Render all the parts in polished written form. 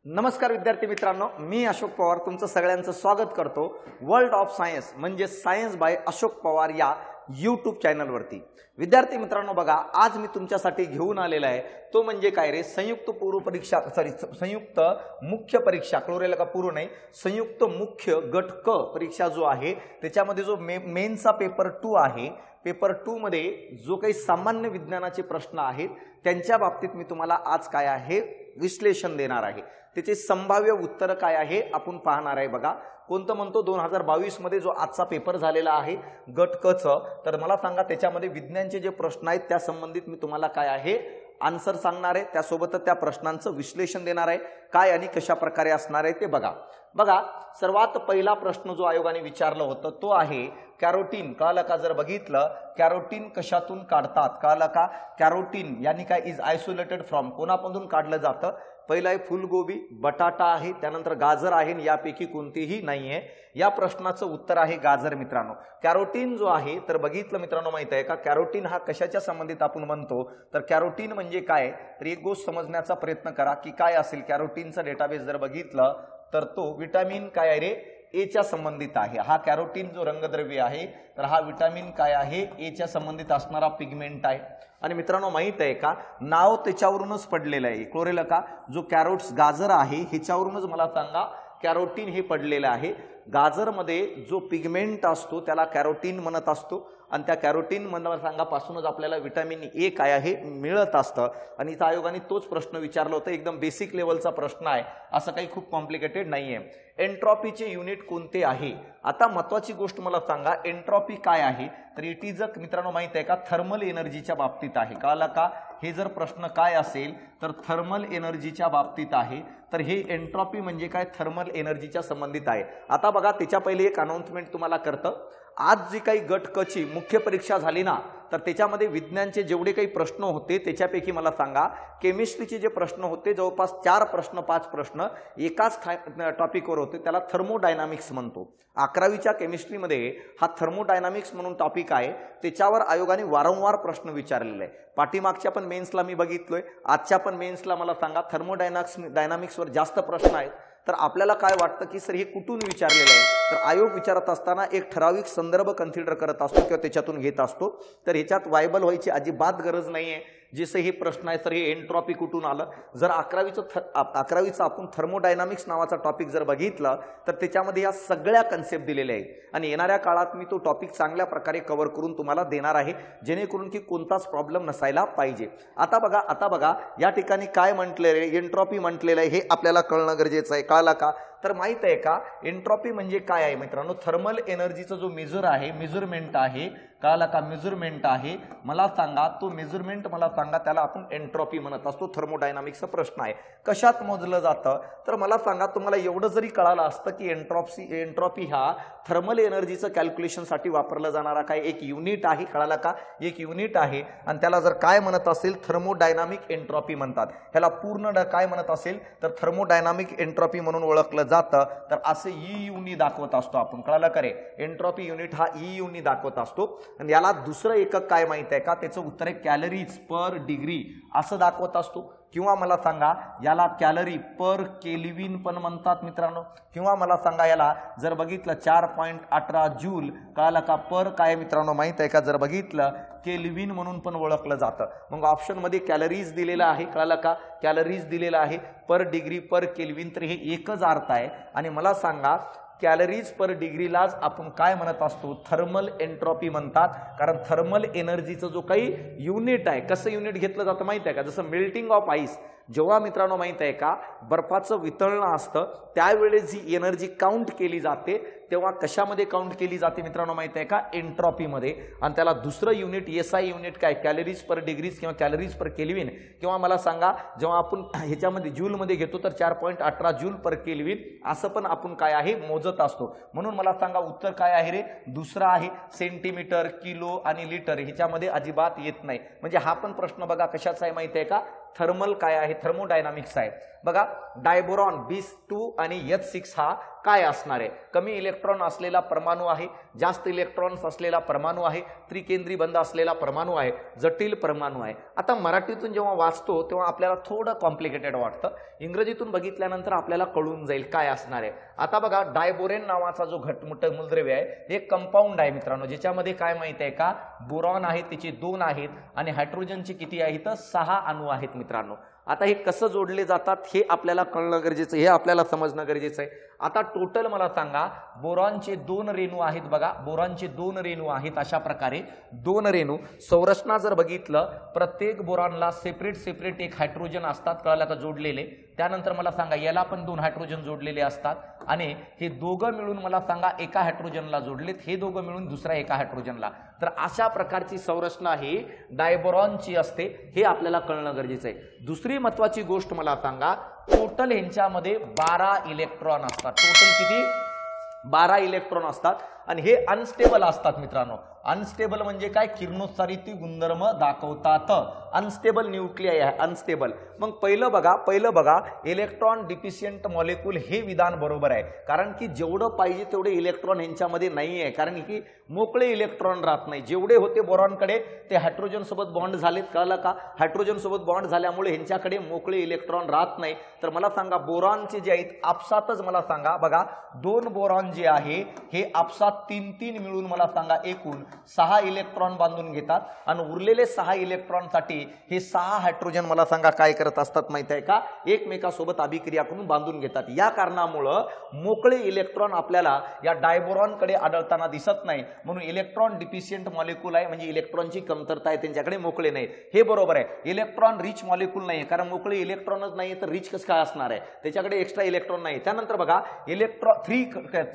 नमस्कार विद्यार्थी मित्रांनो, मी अशोक पवार तुमचं सगळ्यांचं स्वागत करतो वर्ल्ड ऑफ सायन्स म्हणजे सायन्स बाय अशोक पवार या यूट्यूब चॅनलवरती। विद्यार्थी मित्रांनो बघा, आज मी तुमच्यासाठी घेऊन आलेला आहे तो म्हणजे काय रे, संयुक्त पूर्व परीक्षा संयुक्त मुख्य परीक्षा, कळवलेला का पूर्व नाही, संयुक्त मुख्य गट क परीक्षा जो आहे त्याच्यामध्ये जो मेनचा पेपर 2 आहे, पेपर 2 मध्ये जो काही सामान्य विज्ञानाचे प्रश्न आहेत त्यांच्या बाबतीत मी तुम्हाला आज काय आहे विश्लेषण देणार आहे। त्याचे संभाव्य उत्तर काय आहे आपण पाहणार आहे। बघा कोणतं म्हणतो 2022 मध्ये जो आजचा पेपर झालेला आहे गट क च, तर मला सांगा त्याच्यामध्ये विज्ञानचे जे प्रश्न आहेत त्या संबंधित मी तुम्हाला काय आहे आन्सर सांगणार आहे, त्यासोबत त्या प्रश्नांचं विश्लेषण देणार आहे, काय आणि कशा प्रकारे असणार आहे ते बघा। बघा सर्वात पहिला प्रश्न जो आयोगाने विचारला होता तो आहे कॅरोटीन। कळलं का? जर बघितलं कॅरोटीन कशातून काढतात, कळलं का? कॅरोटीन यानी काय इज आयसोलेटेड फ्रॉम, कोणापासून काढलं जातं? पहिला आहे फुलगोबी, बटाटा आहे, त्यानंतर गाजर आहे, यापैकी कोणतीही नाहीये। या प्रश्नाचं उत्तर आहे गाजर मित्रांनो। कॅरोटीन जो आहे तर बघितलं मित्रांनो, माहित आहे का कॅरोटीन हा कशाच्या संबंधित आपण म्हणतो, तर कॅरोटीन म्हणजे काय, तर एक गोष्ट समजण्याचा प्रयत्न करा की काय असेल कॅरोटीनचा डेटाबेस। जर बघितलं तर तो विटामिन काय आहे रे, ए च्या संबंधित आहे। हा कॅरोटीन जो रंगद्रव्य आहे तर हा विटामिन काय आहे, ए च्या संबंधित असणारा पिगमेंट आहे। आणि मित्रांनो माहित आहे का नाव त्याच्यावरूनच पडलेलं आहे, कळलं का? जो कॅरोट्स गाजर आहे ह्याच्यावरूनच मला सांगा कॅरोटीन हे पडलेलं आहे। गाजरमध्ये जो पिगमेंट असतो त्याला कॅरोटीन म्हणत असतो आणि त्या कॅरोटीन मला सांगा पासूनच आपल्याला विटामिन ए काय आहे मिळत असतं। आणि इथं आयोगाने तोच प्रश्न विचारला होता, एकदम बेसिक लेवलचा प्रश्न आहे, असं काही खूप कॉम्प्लिकेटेड नाहीये। एंट्रॉपीचे युनिट कोणते आहे? आता महत्त्वाची गोष्ट मला सांगा एंट्रॉपी काय आहे, तर इट इज मित्रांनो माहित आहे का थर्मल एनर्जीच्या बाबतीत आहे। कळलं का? हे जर प्रश्न काय असेल तर थर्मल एनर्जीच्या बाबतीत आहे, तर हे एंट्रॉपी म्हणजे काय थर्मल एनर्जीच्या संबंधित आहे। आता बघा त्याच्या पहिले एक अनाउन्समेंट तुम्हाला करतं, आज जी काही गट क ची मुख्य परीक्षा झाली ना तर त्याच्यामध्ये विज्ञानचे जेवढे काही प्रश्न होते त्याच्यापैकी मला सांगा केमिस्ट्रीचे जे प्रश्न होते जवळपास 4 प्रश्न 5 प्रश्न एकाच टॉपिकवर होते, त्याला थर्मोडायनामिक्स म्हणतो। 11वीच्या केमिस्ट्रीमध्ये हा थर्मोडायनामिक्स म्हणून टॉपिक आहे, त्याच्यावर आयोगाने वारंवार प्रश्न विचारलेले आहे। पाठीमागच्या पण मेन्सला मी बघितलोय, आजच्या पण मेन्सला मला सांगा थर्मोडायनामिक्सवर जास्त प्रश्न आहेत। तर आपल्याला काय वाटतं की सर हे कुठून विचारलेलं आहे, तर आयोग विचारत असताना एक ठराविक संदर्भ कन्सिडर करत असतो किंवा त्याच्यातून घेत असतो, तर ह्याच्यात वायबल व्हायची अजिबात गरज नाहीये। जसे हे प्रश्न आहे सर हे एंट्रॉपी कुठून आलं, जर 11वीचं आपण थर्मोडायनामिक्स नावाचा टॉपिक जर बघितलं तर त्याच्यामध्ये या सगळ्या कन्सेप्ट दिलेल्या आहेत आणि येणाऱ्या काळात मी तो टॉपिक चांगल्या प्रकारे कव्हर करून तुम्हाला देणार आहे जेणेकरून की कोणताच प्रॉब्लेम नसायला पाहिजे। आता बघा या ठिकाणी काय म्हटले रे, एंट्रॉपी म्हटलेलं आहे, हे आपल्याला कळणं गरजेचं आहे। कळलं का? तर माहित आहे का एंट्रॉपी म्हणजे काय आहे मित्रांनो, थर्मल एनर्जीचा जो मेजर आहे, मेजरमेंट आहे, कळलं का? मेजरमेंट आहे, मला सांगा तो मेजरमेंट मला सांगा त्याला आपण एंट्रॉपी म्हणत असतो। थर्मोडायनामिक्सचा प्रश्न आहे, कशात मोजलं जातं, तर मला सांगा तुम्हाला एवढं जरी कळालं असतं की एंट्रॉपी हा थर्मल एनर्जीचं कॅल्क्युलेशनसाठी वापरला जाणारा काय एक युनिट आहे, कळलं का? एक युनिट आहे आणि त्याला जर काय म्हणत असेल थर्मोडायनामिक एंट्रॉपी म्हणतात। ह्याला पूर्ण काय म्हणत असेल तर थर्मोडायनामिक एंट्रॉपी म्हणून ओळखलं जातं। तर असे ईयूनी दाखवत असतो आपण, कळलं का रे? एंट्रॉपी युनिट हा ईयूनी दाखवत असतो आणि याला दुसरं एकक काय माहित आहे का, त्याचं उत्तर आहे कॅलरीज पर डिग्री असं दाखवत असतो, किंवा मला सांगा याला कॅलरी पर केल्विन पण म्हणतात मित्रांनो, किंवा मला सांगा याला जर बघितलं 4.18 जूल, कळलं का? पर काय मित्रांनो माहित आहे का, जर बघितलं केल्विन म्हणून पण ओळखलं जातं। मग ऑप्शन मध्ये कॅलरीज दिलेला आहे, कळलं का? कॅलरीज दिलेला आहे, पर डिग्री पर केल्विन, तर हे एकच अर्थ आहे। आणि मला सांगा कॅलरीज पर डिग्रीलाच आपण काय म्हणत असतो, थर्मल एंट्रॉपी म्हणतात, कारण थर्मल एनर्जीचं जो काही युनिट आहे, कसं युनिट घेतलं जातं माहित आहे का, जसं मेल्टिंग ऑफ आईस, जेव्हा मित्रांनो माहित आहे का बर्फाचं वितळणं असतं त्यावेळेस जी एनर्जी काउंट केली जाते तेव्हा कशामध्ये काउंट केली जाते मित्रांनो माहित आहे का, एंट्रॉपीमध्ये। आणि त्याला दुसरं युनिट एसआय युनिट काय, कॅलरीज पर डिग्रीज किंवा कॅलरीज पर केल्विन, किंवा मला सांगा जेव्हा आपण ह्याच्यामध्ये जूलमध्ये घेतो तर 4.18 जूल पर केल्विन असं पण आपण काय आहे मोजत असतो। म्हणून मला सांगा उत्तर काय आहे रे, दुसरा आहे सेंटीमीटर, किलो आणि लिटर, ह्याच्यामध्ये अजिबात येत नाही। म्हणजे हा पण प्रश्न बघा कशाचा आहे माहित आहे का, थर्मल काय आहे, थर्मोडायनामिक्स आहे. बघा डायबोरॉन B2 आणि H6 हा काय असणार आहे, कमी इलेक्ट्रॉन असलेला परमाणू आहे, जास्त इलेक्ट्रॉन्स असलेला परमाणू आहे, त्रिकेंद्री बंध असलेला परमाणू आहे, जटिल परमाणू आहे. आता मराठीतून जेव्हा वाचतो तेव्हा आपल्याला थोडं कॉम्प्लिकेटेड वाटतं, इंग्रजीतून बघितल्यानंतर आपल्याला कळून जाईल काय असणार आहे. आता बघा डायबोरेन नावाचा जो घटमुट मूलद्रव्य आहे हे कंपाऊंड आहे मित्रांनो, ज्याच्यामध्ये काय माहिती आहे का, बोरॉन आहे त्याचे 2 आहेत आणि हायड्रोजनचे किती आहेत, 6 अणू आहेत मित्रांनो. आता हे कसं जोडले जातात हे आपल्याला कळणं गरजेचं, हे आपल्याला समजणं गरजेचं आहे. आता टोटल मला सांगा, बोरॉनचे 2 रेणू आहेत. बघा बोरॉनचे 2 रेणू आहेत, अशा प्रकारे 2 रेणू. संरचना जर बघितलं, प्रत्येक बोरॉनला सेपरेट एक हायड्रोजन असतात, कळलं का, जोडलेले. त्यानंतर मला सांगा याला पण 2 हायड्रोजन जोडलेले असतात आणि हे दोघं मिळून मला सांगा एका हायड्रोजनला जोडलेत, हे दोघं मिळून दुसऱ्या एका हायड्रोजनला. तर अशा प्रकारची संरचना ही डायबोरॉनची असते, हे आपल्याला कळणं गरजेचं आहे. दुसरी महत्वाची गोष्ट मला सांगा, टोटल यांच्यामध्ये 12 इलेक्ट्रॉन असतात. टोटल किती, 12 इलेक्ट्रॉन असतात आणि हे अनस्टेबल असतात मित्रांनो. अनस्टेबल म्हणजे काय, किरणोत्सारी गुणधर्म दाखवतात. अनस्टेबल न्यूक्लियाय आहे, अनस्टेबल. मग पहिलं बघा इलेक्ट्रॉन डिफिशियंट मॉलिक्यूल हे विधान बरोबर आहे, कारण की जेवढं पाहिजे तेवढे इलेक्ट्रॉन यांच्यामध्ये नाही आहे, कारण की मोकळे इलेक्ट्रॉन राहत नाही. जेवढे होते बोरॉनकडे ते हायड्रोजन सोबत बॉन्ड झालेत, कळलं का, हायड्रोजन सोबत बॉन्ड झाल्यामुळे यांच्याकडे मोकळे इलेक्ट्रॉन राहत नाही. तर मला सांगा बोरॉनचे जे आहेत आपसातच मला सांगा, बघा 2 बोरॉन जे आहे हे आपसात 3 मिळून मला सांगा एकूण 6 इलेक्ट्रॉन बांधून घेतात आणि उरलेले 6 इलेक्ट्रॉनसाठी हे 6 हायड्रोजन मला सांगा काय करत असतात माहिती आहे का, एकमेकासोबत अभिक्रिया करून बांधून घेतात. या कारणामुळे मोकळे इलेक्ट्रॉन आपल्याला या डायबोरॉनकडे आढळताना दिसत नाही, म्हणून इलेक्ट्रॉन डिफिशियंट मॉलिक्यूल आहे, म्हणजे इलेक्ट्रॉनची कमतरता आहे, त्यांच्याकडे मोकळे नाही. हे बरोबर आहे, इलेक्ट्रॉन रिच मॉलिक्यूल नाही, कारण मोकळे इलेक्ट्रॉनच नाही तर रिच कसं काय असणार आहे, त्याच्याकडे एक्स्ट्रा इलेक्ट्रॉन नाही. त्यानंतर बघा इलेक्ट्रॉन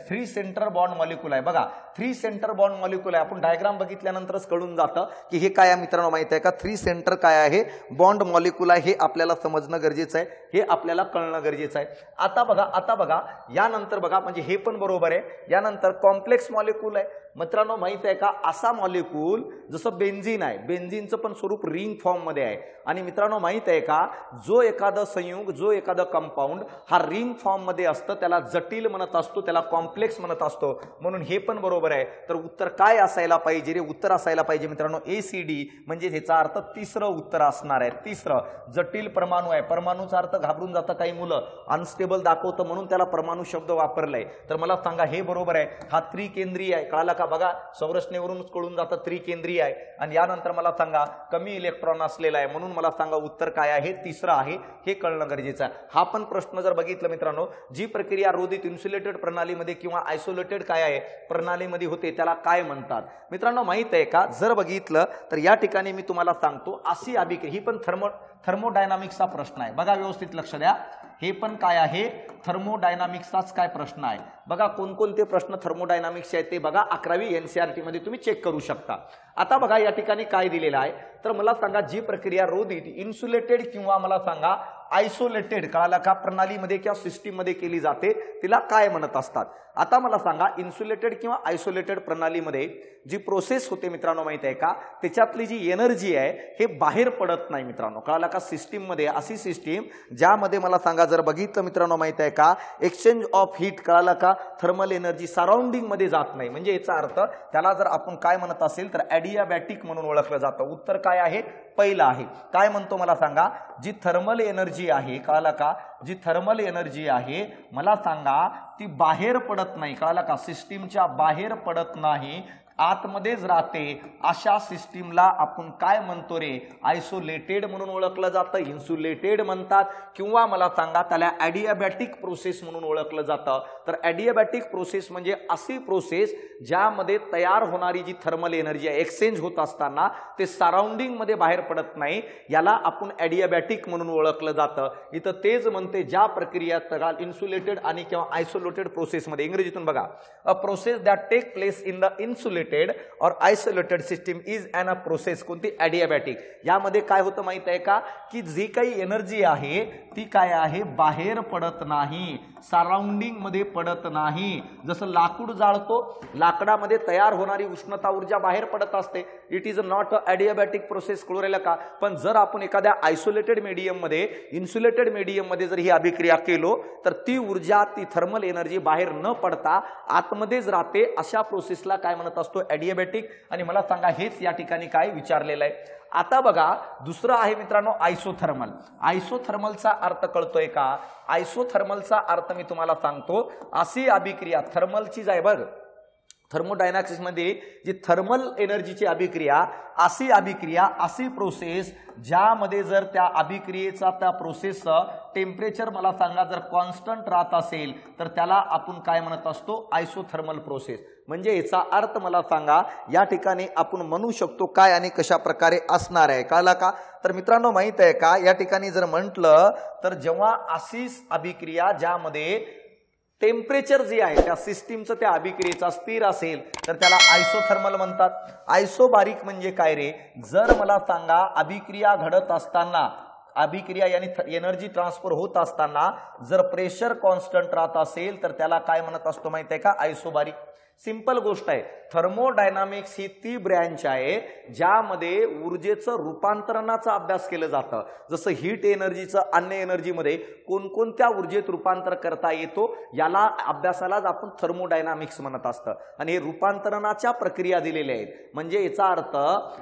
3 सेंटर बॉन्ड मॉलिक्यूल आहे. बघा 3 सेंटर बॉन्ड मॉलिक्यूल आहे, आपण डायग्राम बघितल्यानंतरच कळून जातं की हे काय आहे मित्रांनो, माहिती आहे का, 3 सेंटर काय आहे, बॉन्ड मॉलिक्यूल आहे, हे आपल्याला समजणं गरजेचं आहे, हे आपल्याला कळणं गरजेचं आहे. आता बघा यानंतर बघा, म्हणजे हे पण बरोबर आहे. यानंतर कॉम्प्लेक्स मॉलिक्यूल आहे मित्रांनो, माहित आहे का, असा मॉलिक्यूल जसं बेन्झीन आहे, बेन्झीनचं पण स्वरूप रिंग फॉर्म मध्ये आहे. आणि मित्रांनो माहित आहे का, जो एखादा संयुग, जो एखादा कंपाऊंड हा रिंग फॉर्म मध्ये असतं त्याला जटिल म्हणत असतो, त्याला कॉम्प्लेक्स म्हणत असतो, म्हणून हे पण बरोबर आहे. तर उत्तर काय असायला पाहिजे रे, उत्तर असायला पाहिजे मित्रांनो ACD, म्हणजे ह्याचा अर्थ तिसरं उत्तर असणार आहे. तिसरं जटिल परमाणू आहे. परमाणूचा अर्थ घाबरून जातं काही मुलं, अनस्टेबल दाखवतं म्हणून त्याला परमाणू शब्द वापरलाय. तर मला सांगा हे बरोबर आहे. हा त्रिकेंद्रीय आहे, कळाला का, बघा संरचनेवरूनच कळून जातं त्रिकेंद्रीय आहे. आणि यानंतर मला सांगा कमी इलेक्ट्रॉन असलेला आहे, म्हणून मला सांगा उत्तर काय आहे, तिसरं आहे, हे कळणं गरजेचं आहे. हा पण प्रश्न जर बघितलं मित्रांनो, जी प्रक्रिया रोधित इन्सुलेटेड प्रणालीमध्ये किंवा आयसोलेटेड काय आहे प्रणालीमध्ये होते त्याला काय म्हणतात मित्रांनो, माहित आहे का, जर बघितलं तर या ठिकाणी मी तुम्हाला सांगतो अशी अभिक्रिया, ही पण थर्मोडायनामिक्सचा प्रश्न आहे. बघा व्यवस्थित लक्ष द्या, हे पण काय आहे, थर्मोडायनामिक्सचाच काय प्रश्न आहे. बघा कोणकोणते प्रश्न थर्मोडायनामिक्सचे आहेत ते बघा 11वी NCERT मध्ये तुम्ही चेक करू शकता. आता बघा या ठिकाणी काय दिलेलं आहे, तर मला सांगा जी प्रक्रिया रोधित इन्सुलेटेड किंवा मला सांगा आयसोलेटेड कळाला का प्रणालीमध्ये किंवा सिस्टीम मध्ये केली जाते तिला काय म्हणत असतात. आता मला सांगा इन्सुलेटेड किंवा आयसोलेटेड प्रणालीमध्ये जी प्रोसेस होते मित्रांनो माहित आहे का, त्याच्यातली जी एनर्जी आहे हे बाहेर पडत नाही मित्रांनो, कळाला का. सिस्टीम मध्ये अशी सिस्टीम ज्यामध्ये मला सांगा जर बघितलं मित्रांनो माहित आहे का, एक्सचेंज ऑफ हीट कळाला का, थर्मल एनर्जी सराउंडिंग मध्ये जात नाही, म्हणजे याचा अर्थ त्याला जर आपण काय म्हणत असेल तर ॲडियाबॅटिक म्हणून ओळखलं जातं. उत्तर काय आहे, पहिला आहे. काय म्हणतो मला सांगा, जी थर्मल एनर्जी आहे कळाला का, जी थर्मल एनर्जी आहे मला सांगा ती बाहेर पडत नाही, कळाला का, सिस्टीमच्या बाहेर पडत नाही, आतमध्येच राहते, अशा सिस्टीमला आपण काय म्हणतो रे, आयसोलेटेड म्हणून ओळखलं जातं, इन्सुलेटेड म्हणतात, किंवा मला सांगा त्याला ॲडियाबॅटिक प्रोसेस म्हणून ओळखलं जातं. तर ॲडियाबॅटिक प्रोसेस म्हणजे अशी प्रोसेस ज्यामध्ये तयार होणारी जी थर्मल एनर्जी आहे एक्सचेंज होत असताना ते सराउंडिंग मध्ये बाहेर पडत नाही, याला आपण ॲडियाबॅटिक म्हणून ओळखलं जातं. इथं तेच म्हणते ज्या प्रक्रिया इन्सुलेटेड आणि किंवा आयसोलेटेड प्रोसेसमध्ये, इंग्रजीतून बघा, a process that take place in the insulated insulated or isolated system is an a process. कोणती? ॲडियाबॅटिक. यामध्ये काय होतं माहित आहे का की जी काही एनर्जी आहे ती काय आहे बाहेर पडत नाही, सराउंडिंग मध्ये पडत नाही. जसं लाकूड जाळतो, लाकडामध्ये तयार होणारी उष्णता ऊर्जा बाहेर पडत असते. It is not a adiabatic process. कळलं का? पण जर आपण एखाद्या आयसोलेटेड मीडियम मध्ये, इन्सुलेटेड मीडियम मध्ये जर ही अभिक्रिया केलो तर ती ऊर्जा, ती थर्मल एनर्जी बाहेर न पडता आतमध्येच राहते. अशा प्रोसेसला काय म्हणत असतो? ॲडियाबॅटिक. आणि मला सांगा हेच या ठिकाणी काय विचारलेलं आहे. आता बघा दुसरं आहे मित्रांनो आयसोथर्मल. आयसोथर्मलचा अर्थ कळतोय का? आयसोथर्मलचा अर्थ मी तुम्हाला सांगतो. अशी अभिक्रिया थर्मलची जाय बघ, थर्मोडायनामिक्स मध्ये जी थर्मल एनर्जीची अभिक्रिया, अशी प्रोसेस ज्यामध्ये जर त्या अभिक्रियेचा, त्या प्रोसेसचं टेम्परेचर मला सांगा जर कॉन्स्टंट राहत असेल तर त्याला आपण काय म्हणत असतो? Isothermal process. म्हणजे याचा अर्थ मला सांगा या ठिकाणी आपण म्हणू शकतो काय आणि कशा प्रकारे असणार आहे. कळलं का? तर मित्रांनो माहित आहे का या ठिकाणी जर म्हटलं तर जेव्हा अशी अभिक्रिया ज्यामध्ये टेम्परेचर जे आहे त्या सिस्टीमचं, त्या अभिक्रियेचा स्थिर असेल तर त्याला आयसोथर्मल म्हणतात. आयसोबारिक म्हणजे काय रे? जर मला सांगा अभिक्रिया घडत असताना, अभिक्रिया यानी एनर्जी ट्रान्सफर होत असताना जर प्रेशर कॉन्स्टंट राहत असेल तर त्याला काय म्हणत असतो माहिती आहे का? आयसोबारिक. सिंपल गोष्ट आहे. थर्मोडायनामिक्स ही ती ब्रँच आहे ज्यामध्ये ऊर्जेचं रूपांतरणाचा अभ्यास केलं जातं. जसं हीट एनर्जीचं अन्य एनर्जीमध्ये कोणकोणत्या ऊर्जेत रूपांतर करता येतो याला अभ्यासालाच आपण थर्मोडायनामिक्स म्हणत असतं. आणि हे रूपांतरणाच्या प्रक्रिया दिलेल्या आहेत. म्हणजे याचा अर्थ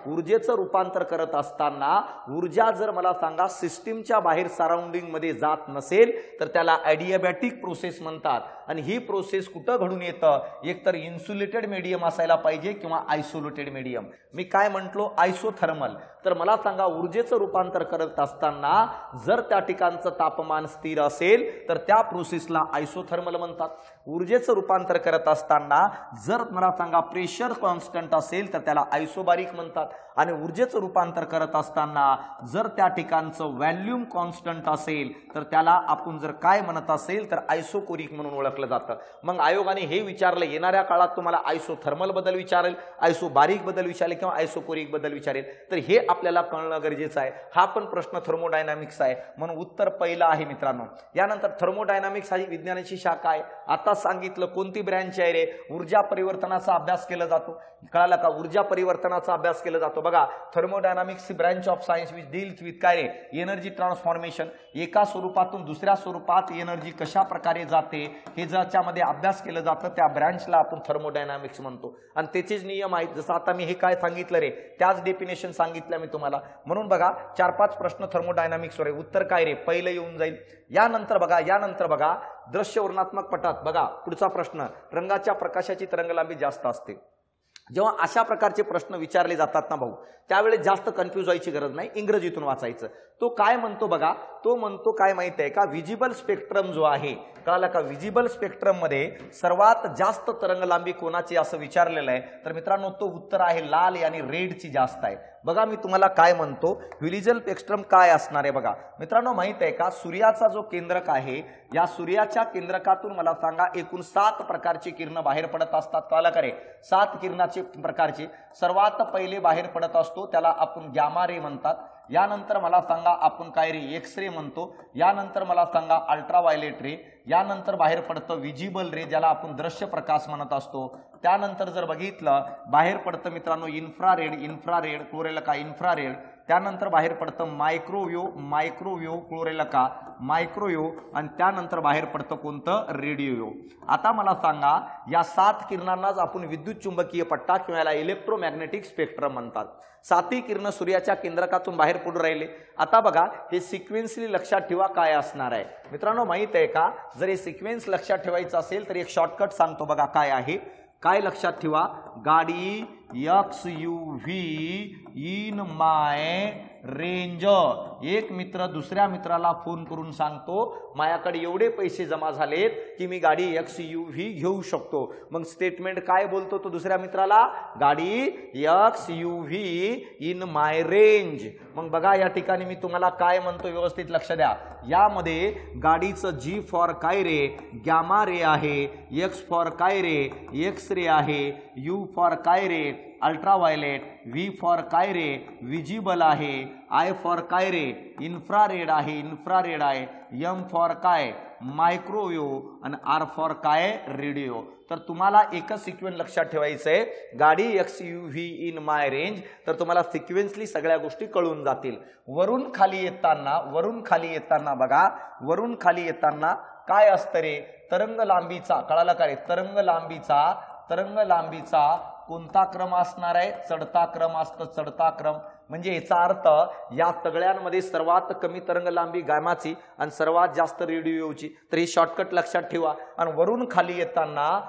ऊर्जेचं रूपांतर करत असताना ऊर्जा जर मला सांगा सिस्टीमच्या बाहेर सराउंडिंग मध्ये जात नसेल तर त्याला ॲडियाबॅटिक प्रोसेस म्हणतात. आणि ही प्रोसेस कुठं घडून येतं? एकतर इन्सुलेटेड मीडियम असायला पाहिजे किंवा आयसोलेटेड मीडियम. मी काय म्हटलो? आयसोथर्मल. तर मला सांगा ऊर्जेचं रूपांतर करत असताना जर त्या ठिकाणचं तापमान स्थिर असेल तर त्या प्रोसेसला आयसोथर्मल म्हणतात. ऊर्जेचं रूपांतर करत असताना जर मला सांगा प्रेशर कॉन्स्टंट असेल तर त्याला आयसोबारिक म्हणतात. आणि ऊर्जेचं रूपांतर करत असताना जर त्या ठिकाणचं व्हॉल्यूम कॉन्स्टंट असेल तर त्याला आपण जर काय म्हणत असेल तर आयसोकोरिक म्हणून ओळखलं जातं. मग आयोगाने हे विचारलं येणाऱ्या काळात तुम्हाला आयसोथर्मल बद्दल विचारेल, आयसोबारिक बद्दल विचारेल किंवा आयसोकोरिक बद्दल विचारेल, तर हे आपल्याला कळणं गरजेचं आहे. हा पण प्रश्न थर्मोडायनामिक्स आहे म्हणून उत्तर पहिलं आहे मित्रांनो. यानंतर थर्मोडायनामिक्स ही विज्ञानाची शाखा आहे. आता सांगितलं कोणती ब्रँच आहे रे? ऊर्जा परिवर्तनाचा अभ्यास केला जातो. कळालं का? ऊर्जा परिवर्तनाचा अभ्यास केला जातो. बघा thermodynamics he branch of science which deals with काय रे? Energy transformation. एका स्वरूपातून दुसऱ्या स्वरूपात एनर्जी कशा प्रकारे जाते हे ज्याच्यामध्ये अभ्यास केलं जातं त्या ब्रँचला आपण थर्मोडायनामिक्स म्हणतो. आणि त्याचेच नियम आहेत. जसं आता मी हे काय सांगितलं रे त्याच डेफिनेशन सांगितलं मी तुम्हाला. म्हणून बघा 4-5 प्रश्न थर्मोडायनामिक्सवर आहे. उत्तर काय रे? पहिलं येऊन जाईल. यानंतर बघा दृश्य वर्णनात्मक पटात बघा पुढचा प्रश्न, रंगाच्या प्रकाशाची तरंगलांबी जास्त असते. जेव्हा अशा प्रकारचे प्रश्न विचारले जातात ना भाऊ त्यावेळेस जास्त कन्फ्यूज व्हायची गरज नाही, इंग्रजीतून वाचायचं. तो काय म्हणतो बघा, तो म्हणतो काय माहिती आहे का? विजिबल स्पेक्ट्रम जो आहे, कळालं का? विजिबल स्पेक्ट्रम मध्ये सर्वात जास्त तरंगलांबी कोणाची असं विचारलेलं आहे तर मित्रांनो तो उत्तर आहे लाल आणि रेडची जास्त आहे. बघा मी तुम्हाला काय म्हणतो विजिबल स्पेक्ट्रम काय असणार आहे बघा मित्रांनो. माहित आहे का सूर्याचा जो केंद्रक आहे या सूर्याच्या केंद्रकातून मला सांगा एकूण 7 प्रकारची किरण बाहेर पडत असतात. कळालं का रे? 7 किरणाचे प्रकारचे सर्वात पहिले बाहेर पडत असतो त्याला आपण गॅमा रे म्हणतात. यानंतर मला सांगा आपण काय रे? एक्स रे म्हणतो. यानंतर मला सांगा अल्ट्राव्हायलेट रे. यानंतर बाहेर पडतं विजिबल रे ज्याला आपण दृश्य प्रकाश म्हणत असतो. त्यानंतर जर बघितलं बाहेर पडतं मित्रांनो इन्फ्रारेड क्लोरेल का इन्फ्रारेड. त्यानंतर बाहेर पडतं मायक्रोवेव्ह क्लोरेल का मायक्रोवेव्ह. आणि त्यानंतर बाहेर पडतं कोणतं? रेडिओ. आता मला सांगा या 7 किरणांनाच आपण विद्युत चुंबकीय पट्टा किंवा याला इलेक्ट्रोमॅग्नेटिक स्पेक्ट्रम म्हणतात. 7ही किरण सूर्याच्या केंद्रकातून बाहेर पडून राहिले. आता बघा हे सिक्वेन्सली लक्षात ठेवा काय असणार आहे मित्रांनो. माहित आहे का जर हे सिक्वेन्स लक्षात ठेवायचं असेल तर एक शॉर्टकट सांगतो बघा काय आहे. काय लक्षात ठेवा? गाडी XUV इन माय रेंज। एक मित्र दुसऱ्या मित्राला फोन करून सांगतो माझ्याकडे एवढे पैसे जमा झालेत की मी गाडी XUV घेऊ शकतो। मग स्टेटमेंट काय बोलतो तो दुसऱ्या मित्राला, गाडी XUV इन माय रेंज। मग बघा या ठिकाणी मी तुम्हाला काय म्हणतो व्यवस्थित लक्ष द्या। यामध्ये गाडीचं G फॉर काय रे, गॅमा रे आहे, X फॉर काय रे, एक्स रे आहे, U फॉर काय रे, अल्ट्राव्हायलेट, V फॉर काय रे, विजिबल आहे, I फॉर काय रे, इन्फ्रारेड आहे, इन्फ्रारेड आहे, M फॉर काय, मायक्रोवेव्ह आणि R फॉर काय, रेडिओ। तर तुम्हाला एकच सिक्वेन्स लक्षात ठेवायचं आहे, गाडी XUV इन माय रेंज, तर तुम्हाला सिक्वेन्सली सगळ्या गोष्टी कळून जातील। वरून खाली येताना बघा, वरून खाली येताना काय असतं रे, तरंग लांबीचा, कळालं का रे, तरंग लांबीचा कोणता क्रम असणार आहे, चढता क्रम असतो, चढता क्रम। म्हणजे याचा अर्थ या सगळ्यांमध्ये सर्वात कमी तरंग लांबी गॅमाची आणि सर्वात जास्त रेडिओची, तर ही शॉर्टकट लक्षात ठेवा। आणि वरून खाली येताना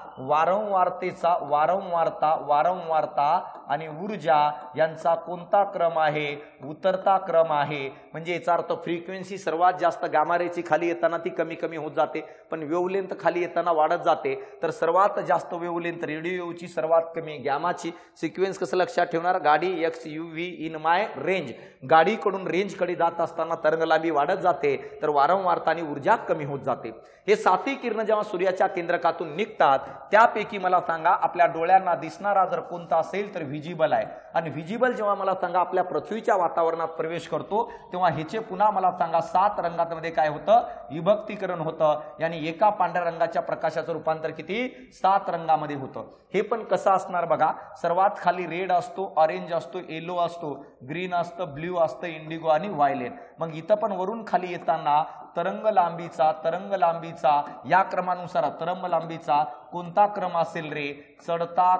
वारंवारता आणि ऊर्जा यांचा कोणता क्रम आहे, उतरता क्रम आहे। म्हणजे याचा अर्थ फ्रिक्वेन्सी सर्वात जास्त गॅमा रेची खाली येताना ती कमी कमी होत जाते, पण वेव्हलेंथ खाली येताना वाढत जाते। तर सर्वात जास्त वेव्हलेंथ रेडिओची, सर्वात कमी गॅमाची। सिक्वेन्स कसं लक्षात ठेवणार, गाडी XUV इन माय रेंज, गाडीकडून रेंजकडे जात असताना तरंगलांबी वाढत जाते, तर वारंवारता आणि ऊर्जा कमी होत जाते। हे साती किरण जेव्हा सूर्याच्या केंद्रकातून निघतात त्यापैकी मला सांगा आपल्या डोळ्यांना दिसणारा जर कोणता असेल तर विजिबल आहे। आणि विजिबल जेव्हा मला सांगा आपल्या पृथ्वीच्या वातावरणात प्रवेश करतो तेव्हा ह्याचे पुन्हा मला सांगा 7 रंगांमध्ये काय होतं, विभक्तीकरण होतं। यानी एका पांढऱ्या रंगाच्या प्रकाशाचं रूपांतर किती, 7 रंगामध्ये होतं। हे पण कसं असणार बघा, सर्वात खाली रेड असतो, ऑरेंज असतो, येलो असतो, ग्रीन असतं, ब्ल्यू असतं, इंडिगो आणि व्हायलेट। मग इथं पण वरून खाली येताना तरंग लांबीचा या क्रमानुसार तरंग लांबीचा कोणता क्रम असेल रे, चढता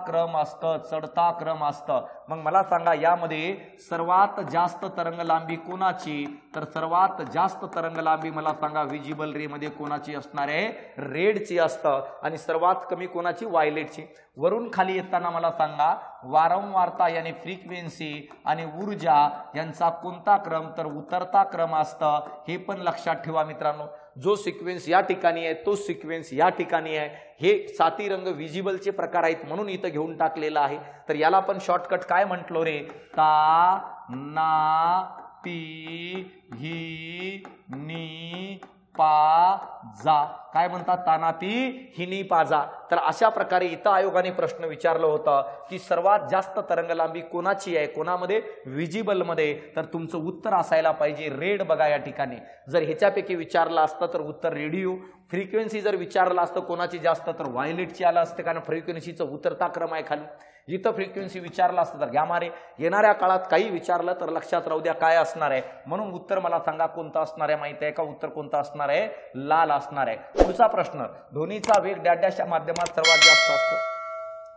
क्रम असतं। मग मला सांगा यामध्ये सर्वात जास्त तरंग लांबी कोणाची, तर सर्वात जास्त तरंग लांबी मला सांगा विजिबल रे मध्ये कोणाची असणार आहे, रेडची असतं। आणि सर्वात कमी कोणाची, व्हायलेटची। वरून खाली येताना मला सांगा वारंवारता यानी फ्रिक्वेन्सी आणि ऊर्जा यांचा कोणता क्रम, तर उतरता क्रम असतं। हे पण लक्षात ठेवा मित्रांनो, जो सिक्वेन्स या ठिकाणी आहे तो सिक्वेन्स या ठिकाणी आहे। हे 7 रंग विजिबलचे प्रकार आहेत म्हणून इथं घेऊन टाकलेला आहे। तर याला पण शॉर्टकट काय म्हटलो रे, ता ना पी ही नी पा जा, काय म्हणतात, तानापी हिनी पाजा। तर अशा प्रकारे इथं आयोगाने प्रश्न विचारलं होतं की सर्वात जास्त तरंग लांबी कोणाची आहे, कोणामध्ये, विजिबल मध्ये। तर तुमचं उत्तर असायला पाहिजे रेड। बघा या ठिकाणी जर ह्याच्यापैकी विचारलं असतं तर उत्तर रेडिओ। फ्रिक्वेन्सी जर विचारलं असतं कोणाची जास्त तर व्हायलेटची आलं असतं, कारण फ्रिक्वेन्सीचं उतरता क्रम आहे खाली। जिथं फ्रिक्वेन्सी विचारलं असतं तर गॅमा रे। येणाऱ्या काळात काही विचारलं तर लक्षात राहू द्या काय असणार आहे, म्हणून उत्तर मला सांगा कोणतं असणार आहे, माहिती आहे का, उत्तर कोणतं असणार आहे, लाल असणार आहे। पुढचा प्रश्न, ध्वनीचा वेग डॅशच्या माध्यमात सर्वात जास्त असतो।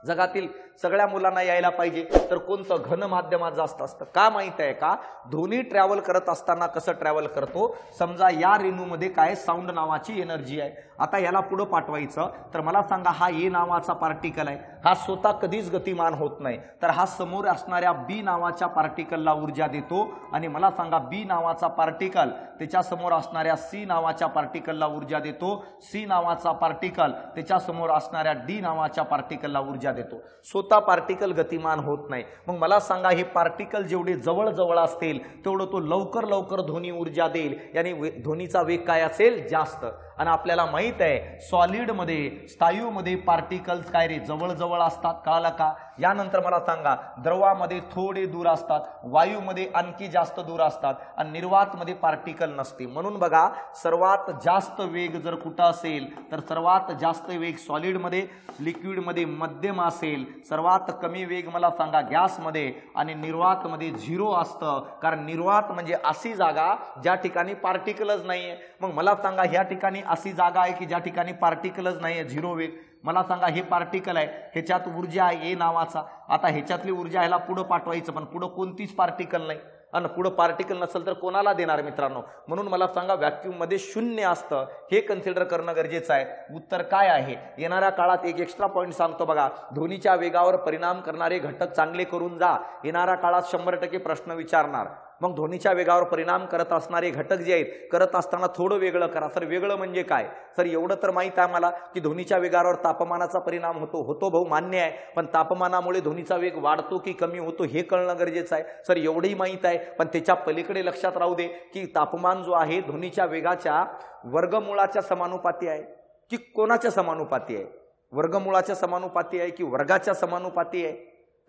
जगातील सगळ्या मुलांना यायला पाहिजे, तर कोणतं, घन माध्यमात जास्त असतं। का माहित आहे का, ध्वनी ट्रॅव्हल करत असताना कसं ट्रॅव्हल करतो, समजा या रेणूमध्ये काय साऊंड नावाची एनर्जी आहे। आता याला पुढे पाठवायचं तर मला सांगा हा ए नावाचा पार्टिकल आहे, हा स्वतः कधीच गतिमान होत नाही, तर हा समोर असणाऱ्या बी नावाच्या पार्टिकलला ऊर्जा देतो। आणि मला सांगा बी नावाचा पार्टिकल त्याच्या समोर असणाऱ्या सी नावाच्या पार्टिकलला ऊर्जा देतो, सी नावाचा पार्टिकल त्याच्या समोर असणाऱ्या डी नावाच्या पार्टिकलला ऊर्जा देतो। स्वतः पार्टिकल गतिमान होत नाही। मग मला सांगा हे पार्टिकल जेवढे जवळ जवळ असतील तेवढं तो लवकर लवकर ध्वनी ऊर्जा देईल, यानी ध्वनीचा वेग काय असेल, जास्त। आणि आपल्याला माहित आहे सॉलिड मध्ये, स्थायूमध्ये पार्टिकल्स काय रे, जवळ जवळ असतात, कळालं का। यानंतर मला सांगा द्रवामध्ये थोडे दूर असतात, वायूमध्ये आणखी जास्त दूर असतात, आणि निर्वात मध्ये पार्टिकल नसते। म्हणून बघा सर्वात जास्त वेग जर कुठं असेल तर सर्वात जास्त वेग सॉलिड मध्ये, लिक्विड मध्ये मध्यम असेल, सर्वात कमी वेग मला सांगा गॅस मध्ये, आणि निर्वात मध्ये 0 असतं, कारण निर्वात म्हणजे अशी जागा ज्या ठिकाणी पार्टिकलच नाहीये। मग मला सांगा ह्या ठिकाणी अशी जागा आहे की ज्या ठिकाणी पार्टिकलच नाहीये, 0 वेग। मला सांगा हे पार्टिकल आहे, ह्याच्यात ऊर्जा आहे ए नावाचा। आता ह्याच्यातली ऊर्जा ह्याला पुढे पाठवायचं, पण पुढे कोणतीच पार्टिकल नाही। आणि पुढे पार्टिकल नसेल तर कोणाला देणार मित्रांनो? म्हणून मला सांगा व्हॅक्यूम मध्ये शून्य असतं हे कन्सिडर करणं गरजेचं आहे। उत्तर काय आहे? येणाऱ्या काळात एक एक्स्ट्रा पॉइंट सांगतो बघा, ध्वनीच्या वेगावर परिणाम करणारे घटक चांगले करून जा। येणाऱ्या काळात 100% प्रश्न विचारणार। मग ध्वनीच्या वेगावर परिणाम करत असणारे घटक जे आहेत करत असताना थोडं वेगळं करा। सर वेगळं म्हणजे काय? सर एवढं तर माहित आहे मला की ध्वनीच्या वेगावर तापमानाचा परिणाम होतो भाऊ मान्य आहे, पण तापमानामुळे ध्वनीचा वेग वाढतो की कमी होतो हे कळणं गरजेचं आहे। सर एवढंही माहित आहे, पण त्याच्या पलीकडे लक्षात राहू दे की तापमान जो आहे ध्वनीच्या वेगाच्या वर्गमूळाच्या समानुपाती आहे की कोणाच्या समानुपाती आहे? वर्गमूळाच्या समानुपाती आहे की वर्गाच्या समानुपाती आहे?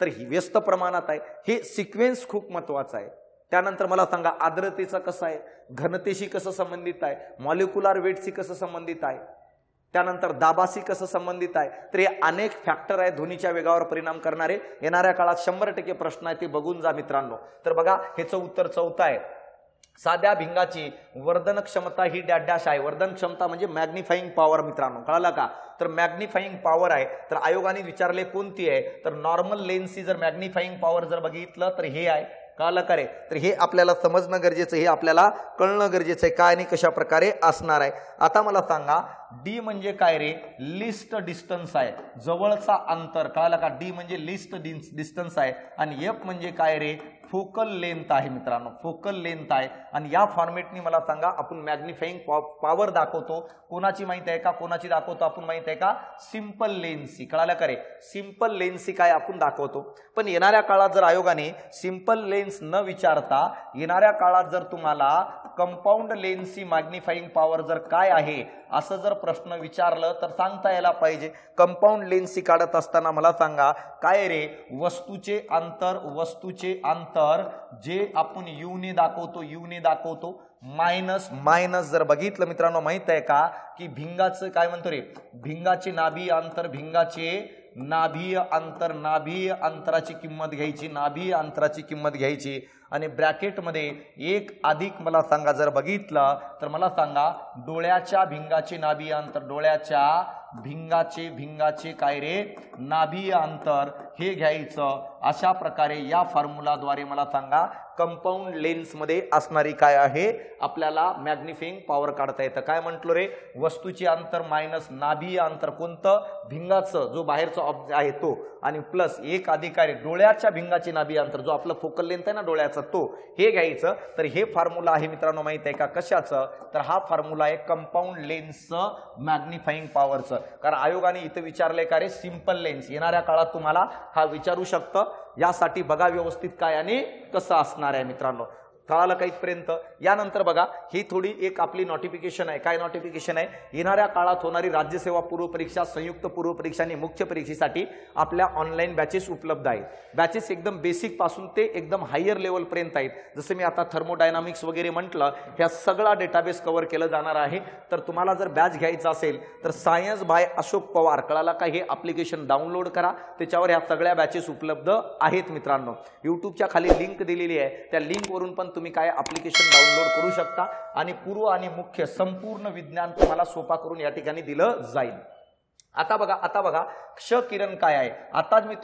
तर ही व्यस्त प्रमाणात आहे। हे सिक्वेन्स खूप महत्वाचं आहे। त्यानंतर मला सांगा आर्द्रतेचं कसं आहे, घनतेशी कसं संबंधित आहे, मॉलिक्युलर वेटशी कसं संबंधित आहे, त्यानंतर दाबाशी कसं संबंधित आहे। तर हे अनेक फॅक्टर आहेत ध्वनीच्या वेगावर परिणाम करणारे। येणाऱ्या काळात 100% प्रश्न आहे ते बघून जा मित्रांनो। तर बघा ह्याचं उत्तर चौथं आहे। साध्या भिंगाची वर्धन क्षमता ही डॅश आहे। वर्धन क्षमता म्हणजे मॅग्निफाईंग पॉवर मित्रांनो, कळलं का? तर मॅग्निफाईंग पॉवर आहे। तर आयोगाने विचारले कोणती आहे? तर नॉर्मल लेन्सची जर मॅग्निफाईंग पॉवर जर बघितलं तर हे आहे, कळलं का रे? तर हे आपल्याला समजणं गरजेचं, हे आपल्याला कळणं गरजेचं आहे काय आणि कशा प्रकारे असणार आहे। आता मला सांगा डी म्हणजे काय रे? लिस्ट डिस्टन्स आहे, जवळचा अंतर, कळलं का? डी म्हणजे लिस्ट डिस्टन्स आहे आणि एफ म्हणजे काय रे? फोकल लेंथ आहे मित्रांनो, फोकल लेंथ आहे। आणि या फॉर्मेटनी मला सांगा आपण मॅग्निफाईंग पॉवर दाखवतो कोणाची माहित आहे का? कोणाची दाखवतो आपण माहित आहे का? सिंपल लेन्सची, कळालं का रे? सिंपल लेन्सची काय आपण दाखवतो। पण येणाऱ्या काळात जर आयोगाने सिंपल लेन्स न विचारता येणाऱ्या काळात जर तुम्हाला कंपाऊंड लेन्सची मॅग्निफाईंग पॉवर जर काय आहे असं जर प्रश्न विचारलं तर सांगता यायला पाहिजे। कंपाऊंड लेन्सची काढत असताना मला सांगा काय रे? वस्तूचे अंतर जे आपण यू ने दाखवतो मायनस जर बघितलं मित्रांनो माहित आहे का की भिंगाचं काय म्हणतो रे? भिंगाचे नाभीय अंतर, नाभीय अंतराची किंमत घ्यायची आणि ब्रॅकेट मध्ये 1 अधिक मला सांगा जर बघितलं तर मला सांगा डोळ्याच्या भिंगाचे नाभीय अंतर, भिंगाचे काय रे? नाभीय अंतर हे घ्यायचं। अशा प्रकारे या फॉर्म्युलाद्वारे मला सांगा कंपाऊंड लेन्स मध्ये असणारी काय आहे आपल्याला मॅग्निफाईंग पॉवर काढता येतं। काय म्हटलो रे? वस्तूचे अंतर मायनस नाभीय अंतर कोणतं? भिंगाचं जो बाहेरचा ऑब्जेक्ट आहे तो, आणि प्लस 1 अधिक आहे डोळ्याच्या भिंगाचे नाभीय अंतर जो आपलं फोकल लेंथ आहे ना डोळ्याचा तो, हे घ्यायचं। तर हे फॉर्म्युला आहे मित्रांनो माहित आहे का कशाचं? तर हा फॉर्म्युला आहे कंपाऊंड लेन्सचं मॅग्निफाईंग पॉवरचं। कारण आयोगाने इथं विचारले का रे? Simple lens. येणाऱ्या काळात तुम्हाला हा विचारू शकतं, यासाठी बघा व्यवस्थित काय आणि कसं असणार आहे मित्रांनो, कळालं का इथपर्यंत? यानंतर बघा ही थोडी एक आपली नोटिफिकेशन आहे। काय नोटिफिकेशन आहे? येणाऱ्या काळात होणारी राज्यसेवा पूर्व परीक्षा, संयुक्त पूर्व परीक्षा आणि मुख्य परीक्षेसाठी आपल्या ऑनलाईन बॅचेस उपलब्ध आहेत। बॅचेस एकदम बेसिक पासून ते एकदम हायर लेवल पर्यंत आहेत। जसं मी आता थर्मोडायनामिक्स वगैरे म्हटलं, ह्या सगळा डेटाबेस कव्हर केलं जाणार आहे। तर तुम्हाला जर बॅच घ्यायचा असेल तर सायन्स बाय अशोक पवार, कळाला का? हे ॲप्लिकेशन डाउनलोड करा, त्याच्यावर ह्या सगळ्या बॅचेस उपलब्ध आहेत मित्रांनो। यूट्यूबच्या खाली लिंक दिलेली आहे, त्या लिंकवरून पण तुम्ही काय ॲप्लिकेशन डाउनलोड करू शकता आणि पूर्व आणि मुख्य संपूर्ण विज्ञान तुम्हाला सोपा करून या ठिकाणी दिलं जाईल। आता बघा क्ष किरण काय आहे? आताच मी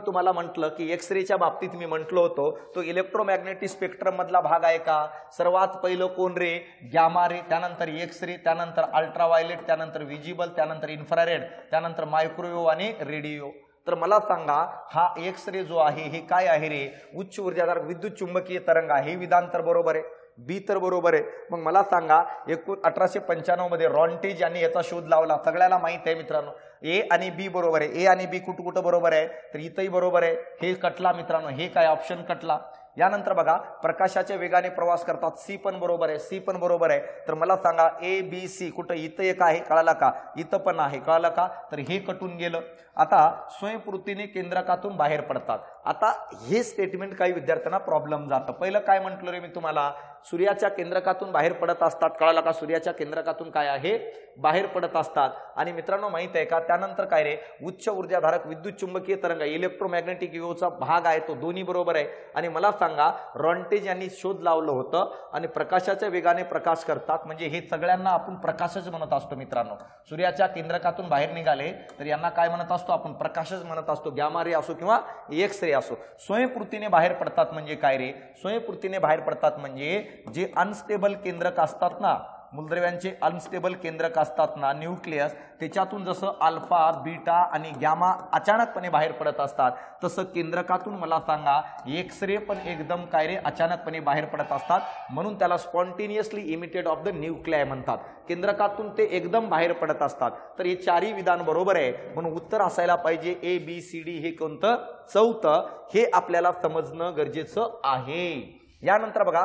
तुम्हाला म्हटलं की एक्सरेच्या बाबतीत मी म्हटलो होतो तो इलेक्ट्रोमॅग्नेटिक स्पेक्ट्रम मधला भाग आहे का? सर्वात पहिलं कोण रे? गॅमा रे, त्यानंतर एक्स रे, त्यानंतर अल्ट्राव्हायलेट, त्यानंतर विजिबल, त्यानंतर इन्फ्रारेड, त्यानंतर मायक्रोवेव्ह आणि रेडिओ। तर मला सांगा हा एक्स रे जो आहे हे काय आहे रे? उच्च ऊर्जाधारक विद्युत चुंबकीय तरंग आहे। हे विधान तर बरोबर आहे, बी तर बरोबर आहे। मग मला सांगा 1895 मध्ये रॉन्टेज यांनी याचा शोध लावला, सगळ्याला माहित आहे मित्रांनो। ए आणि बी बरोबर आहे, ए आणि बी कुठं बरोबर आहे? तर इथंही बरोबर आहे, हे कटला मित्रांनो, हे काय ऑप्शन कटला। यानंतर बघा प्रकाशाच्या वेगाने प्रवास करतात, सी पण बरोबर आहे, तर मला सांगा ए बी सी कुठं? इथं एक आहे, कळाला का? इथं पण आहे, कळाला का? तर हे कटून गेलं। आता स्वयंपूर्तीने केंद्रकातून बाहेर पडतात। आता हे स्टेटमेंट काही विद्यार्थ्यांना प्रॉब्लेम जातं। पहिलं काय म्हटलं रे मी तुम्हाला? सूर्याच्या केंद्रकातून बाहेर पडत असतात, कळाला का? सूर्याच्या केंद्रकातून काय आहे? बाहेर पडत असतात। आणि मित्रांनो माहित आहे का त्यानंतर काय रे? उच्च ऊर्जाधारक विद्युत चुंबकीय तरंग इलेक्ट्रोमॅग्नेटिक वेव्हचा भाग आहे तो, दोन्ही बरोबर आहे। आणि मला सांगा रॉन्टेज यांनी शोध लावलं होतं आणि प्रकाशाच्या वेगाने प्रकाश करतात, म्हणजे हे सगळ्यांना आपण प्रकाशच म्हणत असतो मित्रांनो। सूर्याच्या केंद्रकातून बाहेर निघाले तर यांना काय म्हणत असतो आपण? प्रकाशच म्हणत असतो, गॅमा रे असो किंवा एक्स रे असो, स्वयंपूर्तीने बाहेर पडतात म्हणजे काय रे? स्वयंपूर्तीने बाहेर पडतात म्हणजे जे अनस्टेबल केंद्रक असतात ना, मूलद्रव्यांचे अनस्टेबल केंद्रक असतात ना, न्यूक्लियस, त्याच्यातून जसं अल्फा, बीटा आणि गॅमा अचानकपणे बाहेर पडत असतात, तसं केंद्रकातून मला सांगा एक्स-रे पण एकदम काय रे अचानकपणे बाहेर पडत असतात, म्हणून त्याला spontaneously emitted of the nuclei म्हणतात. केंद्रकातून ते एकदम बाहेर पडत असतात. तर हे चारही विधान बरोबर आहे, म्हणून उत्तर असायला पाहिजे ABCD हे कोणतं? चौथं. हे आपल्याला समजणं गरजेचं आहे. यानंतर बघा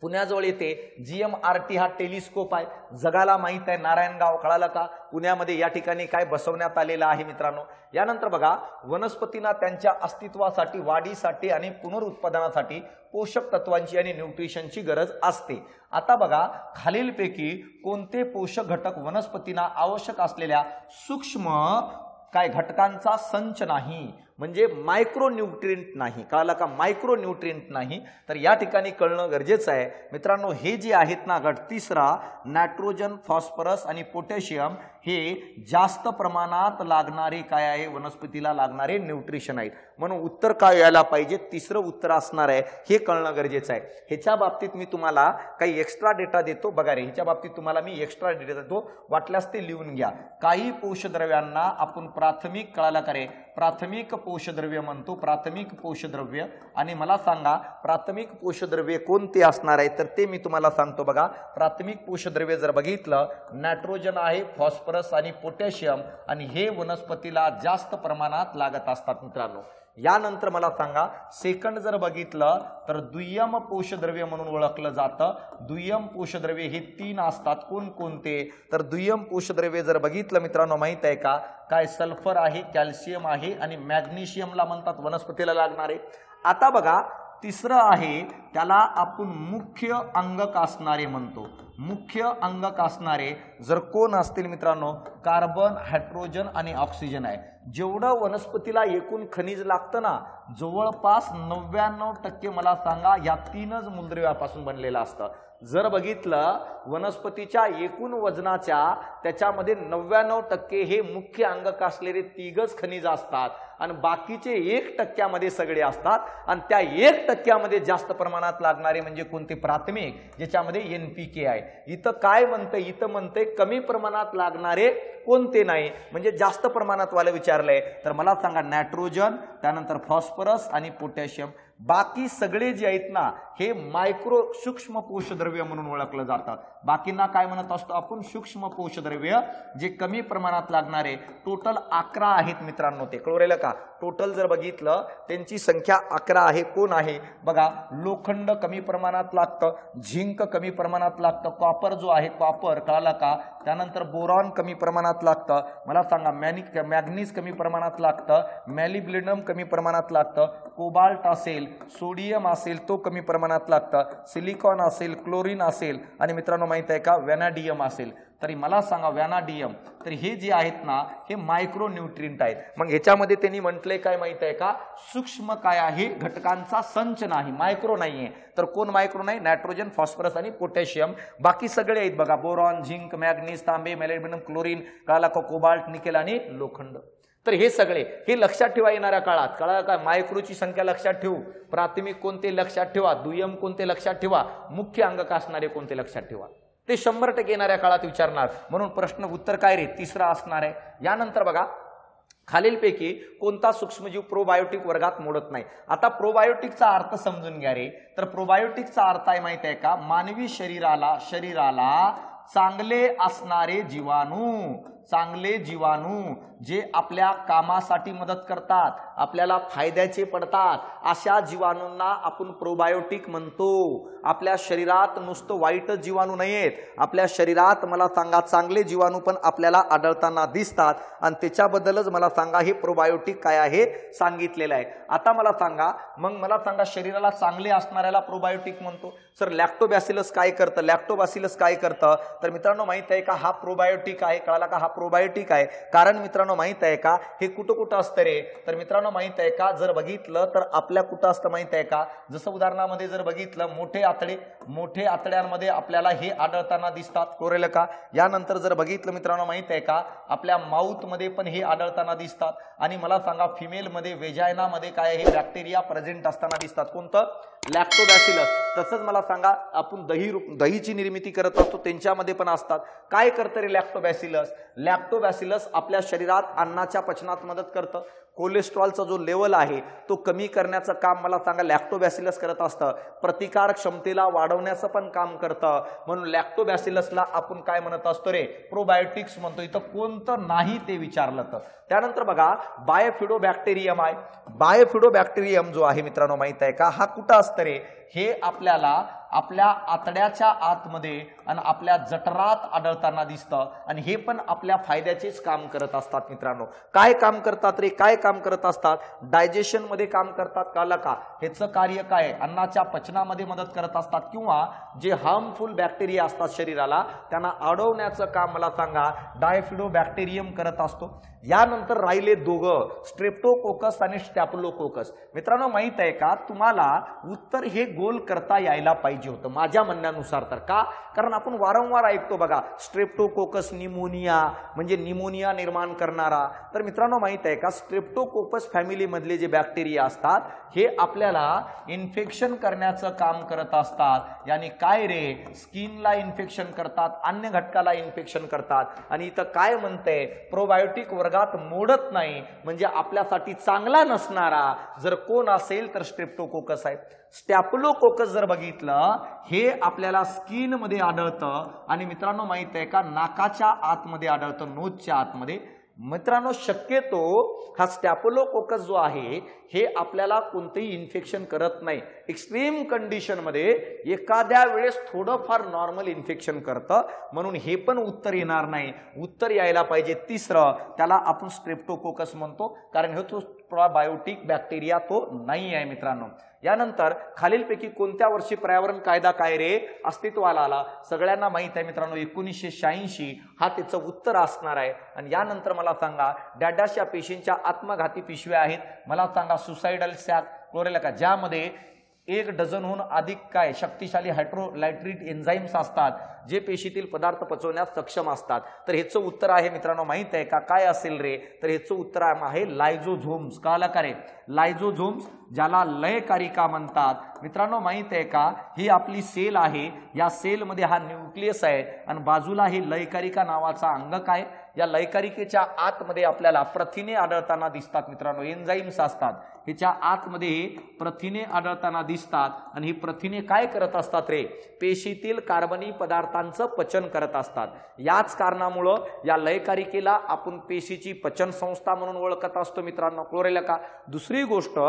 पुण्याजवळ येते GMRT हा टेलिस्कोप आहे, जगाला माहित आहे. नारायणगाव कळालं का? पुण्यामध्ये या ठिकाणी काय बसवण्यात आलेलं आहे मित्रांनो. यानंतर बघा वनस्पतींना त्यांच्या अस्तित्वासाठी, वाढीसाठी आणि पुनरुत्पादनासाठी पोषक तत्वांची आणि न्यूट्रिशनची गरज असते. आता बघा खालीलपैकी कोणते पोषक घटक वनस्पतींना आवश्यक असलेल्या सूक्ष्म काय घटकांचा संच नाही, म्हणजे मायक्रोन्यूट्रिएंट नाही. कळालं का? मायक्रोन्यूट्रिएंट नाही. तर या ठिकाणी कळणं गरजेचं आहे मित्रांनो. हे जे आहेत ना गट तिसरा, नायट्रोजन, फॉस्फरस आणि पोटॅशियम, हे जास्त प्रमाणात लागणारे काय आहे? वनस्पतीला लागणारे न्यूट्रिशन आहेत. म्हणून उत्तर काय यायला पाहिजे? तिसरं उत्तर असणार आहे. हे कळणं गरजेचं आहे. ह्याच्या बाबतीत मी तुम्हाला काही एक्स्ट्रा डेटा देतो. बघा रे, ह्याच्या बाबतीत तुम्हाला मी एक्स्ट्रा डेटा देतो, वाटल्यास ते लिहून घ्या. काही पोषद्रव्यांना आपण प्राथमिक, कळालं का रे, प्राथमिक पोषद्रव्य म्हणतो. प्राथमिक पोषद्रव्य. आणि मला सांगा प्राथमिक पोषद्रव्य कोणते असणार आहे? तर ते मी तुम्हाला सांगतो. बघा प्राथमिक पोषद्रव्य जर बघितलं, नायट्रोजन आहे, फॉस्फरस आणि पोटॅशियम, आणि हे वनस्पतीला जास्त प्रमाणात लागत असतात मित्रांनो. यानंतर मला सांगा सेकंड जर बघितलं तर दुय्यम पोषद्रव्य म्हणून ओळखलं जातं. दुय्यम पोषद्रव्य हे 3 असतात. कोणकोणते? तर दुय्यम पोषद्रव्य जर बघितलं मित्रांनो, माहित आहे का काय? सल्फर आहे, कॅल्शियम आहे आणि मॅग्नेशियमला म्हणतात वनस्पतीला लागणारे. आता बघा तिसरं आहे, त्याला आपण मुख्य अंगक असणारे म्हणतो. मुख्य अंगक असणारे जर कोण असतील मित्रांनो? कार्बन, हायड्रोजन आणि ऑक्सिजन आहे. जेवढं वनस्पतीला एकूण खनिज लागतं ना, जवळपास 99% मला सांगा या 3च मूलद्रव्यापासून बनलेलं असतं. जर बघितलं वनस्पतीच्या एकूण वजनाच्या त्याच्यामध्ये 99% हे मुख्य अंगक असलेले 3च खनिज असतात आणि बाकीचे 1% सगळे असतात. आणि त्या 1% जास्त प्रमाणात लागणारे म्हणजे कोणते? प्राथमिक, ज्याच्यामध्ये NPK आहे. इथं काय म्हणते? इथं म्हणते कमी प्रमाणात लागणारे कोणते नाही, म्हणजे जास्त प्रमाणात वाला विचारलंय. तर मला सांगा नायट्रोजन, त्यानंतर फॉस्फरस आणि पोटॅशियम. बाकी सगळे जे आहेत ना हे मायक्रो सूक्ष्म पोषद्रव्य म्हणून ओळखलं जातात. बाकींना काय म्हणत असतो आपण? सूक्ष्म पोषद्रव्य, जे कमी प्रमाणात लागणारे. टोटल 11 आहेत मित्रांनो. ते कळवलेलं का? टोटल जर बघितलं त्यांची संख्या 11 आहे. कोण आहे? बघा लोखंड कमी प्रमाणात लागतं, झिंक कमी प्रमाणात लागतं, कॉपर जो आहे कॉपर, कळालं का? त्यानंतर बोरॉन कमी प्रमाणात लागतं. मला सांगा मॅग्नीज कमी प्रमाणात लागतं, मॅलिब्लिनम कमी प्रमाणात लागतं, कोबाल्ट असेल, सोडियम असेल तो कमी प्रमाणात लागतं, सिलिकॉन असेल, क्लोरीन असेल आणि मित्रांनो माहित आहे का व्हॅनाडियम असेल. तरी मला सांगा व्हॅनाडियम, तर हे जे आहेत ना हे मायक्रो न्यूट्रिएंट आहेत. मग ह्याच्यामध्ये त्यांनी म्हटलंय काय माहित आहे का? सूक्ष्म काय आहे? घटकांचा संच नाही, मायक्रो नाहीये. तर कोण मायक्रो नाही? नायट्रोजन, फॉस्फरस आणि पोटॅशियम. बाकी सगळे आहेत बघा, बोरॉन, झिंक, मॅग्नीज, तांबे, मॅलिब्डिनम, क्लोरीन, कळाला का? कोबाल्ट, निकेल आणि लोखंड. तर हे सगळे हे लक्षात ठेवा येणाऱ्या काळात. कळालं का? मायक्रोची संख्या लक्षात ठेवू, प्राथमिक कोणते लक्षात ठेवा, दुय्यम कोणते लक्षात ठेवा, मुख्य अंगक असणारे कोणते लक्षात ठेवा. ते 100% येणाऱ्या काळात विचारणार. म्हणून प्रश्न उत्तर काय रे? तिसरा असणार आहे. यानंतर बघा खालीलपैकी कोणता सूक्ष्मजीव प्रोबायोटिक वर्गात मोडत नाही? आता प्रोबायोटिकचा अर्थ समजून घ्या रे. तर प्रोबायोटिकचा अर्थ आहे माहित आहे का? मानवी शरीराला चांगले असणारे जीवाणू, चांगले जीवाणू जे आपल्या कामासाठी मदत करतात, आपल्याला फायद्याचे पडतात, अशा जीवाणूंना आपण प्रोबायोटिक म्हणतो. आपल्या शरीरात नुसतं वाईट जीवाणू नाहीयेत, आपल्या शरीरात मला सांगा चांगले जीवाणू पण आपल्याला आढळताना दिसतात आणि त्याच्याबद्दलच मला सांगा हे प्रोबायोटिक काय आहे सांगितलेलं आहे. आता मला सांगा, मग मला सांगा शरीराला चांगले असणाऱ्याला प्रोबायोटिक म्हणतो. सर लॅक्टोबॅसिलस काय करतं? लॅक्टोबॅसिलस काय करतं? तर मित्रांनो माहित आहे का हा प्रोबायोटिक आहे. कळाला का? हा प्रोबायोटिक आहे. कारण मित्रांनो माहित आहे का हे कुठं कुठं असतं रे, तर मित्रांनो माहित आहे का जर बघितलं तर आपल्या कुठं असतं माहित आहे का, जसं उदाहरणामध्ये जर बघितलं मोठे आतडे, मोठे आतड्यांमध्ये आपल्याला हे आढळताना दिसतात, कोरेल का. यानंतर जर बघितलं मित्रांनो माहित आहे का आपल्या माउथ मध्ये पण हे आढळताना दिसतात. आणि मला सांगा फिमेल मध्ये वेजायनामध्ये काय हे बॅक्टेरिया प्रेझेंट असताना दिसतात, कोणतं, लॅक्टोबॅसिलस. तसंच मला सांगा आपण दहीची निर्मिती करत असतो त्यांच्यामध्ये पण असतात. काय करतं रे लॅक्टोबॅसिलस, लॅक्टोबॅसिलस आपल्या शरीरात अन्नाच्या पचनात मदत करतं. कोलेस्ट्रॉलचा जो लेवल आहे तो कमी करण्याचं काम मला सांगा लॅक्टोबॅसिलस करत असतं. प्रतिकार क्षमतेला वाढवण्याचं पण काम करतं. म्हणून लॅक्टोबॅसिलसला आपण काय म्हणत असतो रे, प्रोबायोटिक्स म्हणतो. इथं कोणतं नाही ते विचारलं तर. त्यानंतर बघा बायोफिडोबॅक्टेरियम आहे. बायोफिडोबॅक्टेरियम जो आहे मित्रांनो माहित आहे का हा कुठं असतं रे, हे आपल्याला आपल्या आतड्याच्या आतमध्ये आणि आपल्या जठरात आढळताना दिसतं. आणि हे पण आपल्या फायद्याचेच काम करत असतात मित्रांनो. काय काम करतात रे, काय काम करत असतात, डायजेशन मध्ये काम करतात. कळलं का, ह्याचं कार्य काय, अन्नाच्या पचनामध्ये मदत करत असतात किंवा जे हार्मफुल बॅक्टेरिया असतात शरीराला त्यांना अडवण्याचं काम मला सांगा डायफिडोबॅक्टेरियम करत असतो. यानंतर राहिले दोघं, स्ट्रेप्टोकोकस आणि स्टॅफिलोकोकस. मित्रांनो माहित आहे का तुम्हाला उत्तर हे गोल करता यायला पाहिजे होतं माझ्या म्हणण्यानुसार. तर का, कारण आपण वारंवार ऐकतो बघा स्ट्रेप्टोकोकस निमोनिया म्हणजे निमोनिया निर्माण करणारा. तर मित्रांनो माहित आहे का स्ट्रेप्टोकोकस फॅमिली मधले जे बॅक्टेरिया असतात हे आपल्याला इन्फेक्शन करण्याचं काम करत असतात. यानी काय रे, स्किनला इन्फेक्शन करतात, अन्य घटकाला इन्फेक्शन करतात. आणि इथं काय म्हणते, प्रोबायोटिक वर्गात मोडत नाही म्हणजे आपल्यासाठी चांगला नसणारा जर कोण असेल तर स्ट्रेप्टोकोकस आहे. स्टॅफिलोकोकस जर बघितलं हे आपल्याला स्किन मध्ये आढळतं आणि मित्रांनो माहित आहे का नाकाच्या आतमध्ये आढळतं, नोजच्या आतमध्ये. मित्रांनो शक्यतो हा स्टॅफिलोकोकस जो आहे हे आपल्याला कोणतेही इन्फेक्शन करत नाही. एक्स्ट्रीम कंडिशन मध्ये एखाद्या वेळेस थोडंफार नॉर्मल इन्फेक्शन करतं, म्हणून हे पण उत्तर येणार नाही. उत्तर यायला पाहिजे तिसरं, त्याला आपण स्ट्रेप्टोकोकस म्हणतो कारण हे तो प्रोबायोटिक बॅक्टेरिया तो नाही आहे मित्रांनो. यानंतर खालीलपैकी कोणत्या वर्षी पर्यावरण कायदा काय रे अस्तित्वाला आला, सगळ्यांना माहित आहे मित्रांनो 1986 हा त्याचं उत्तर असणार आहे. आणि यानंतर मला सांगा डॅडाशा पेशींच्या आत्मघाती पिशव्या आहेत, मला सांगा सुसाइडल सॅक, क्लोरेला का, ज्यामध्ये 1 डझनहून अधिक काय शक्तिशाली हायड्रोलायट्रिक एन्झाईम्स असतात जे पेशीतील पदार्थ पचवण्यास सक्षम असतात. तर ह्याचं उत्तर आहे मित्रांनो माहित आहे का काय असेल रे, तर ह्याचं उत्तर आहे लायझोझोम्स. कळलं का रे, लायझोझोम्स ज्याला लयकारिका म्हणतात. मित्रांनो माहित आहे का ही आपली सेल आहे, या सेलमध्ये हा न्यूक्लियस आहे आणि बाजूला हे लयकारिका नावाचा अंगक आहे. या लयकारिकेच्या आतमध्ये आपल्याला प्रथिने आढळताना दिसतात मित्रांनो, एन्झाईम्स असतात. ह्याच्या आतमध्ये प्रथिने आढळताना दिसतात आणि ही प्रथिने काय करत असतात रे, पेशीतील कार्बनी पदार्थांचं पचन करत असतात. याच कारणामुळं या लयकारिकेला आपण पेशीची पचन संस्था म्हणून ओळखत असतो मित्रांनो, क्लोरेला का. दुसरी गोष्ट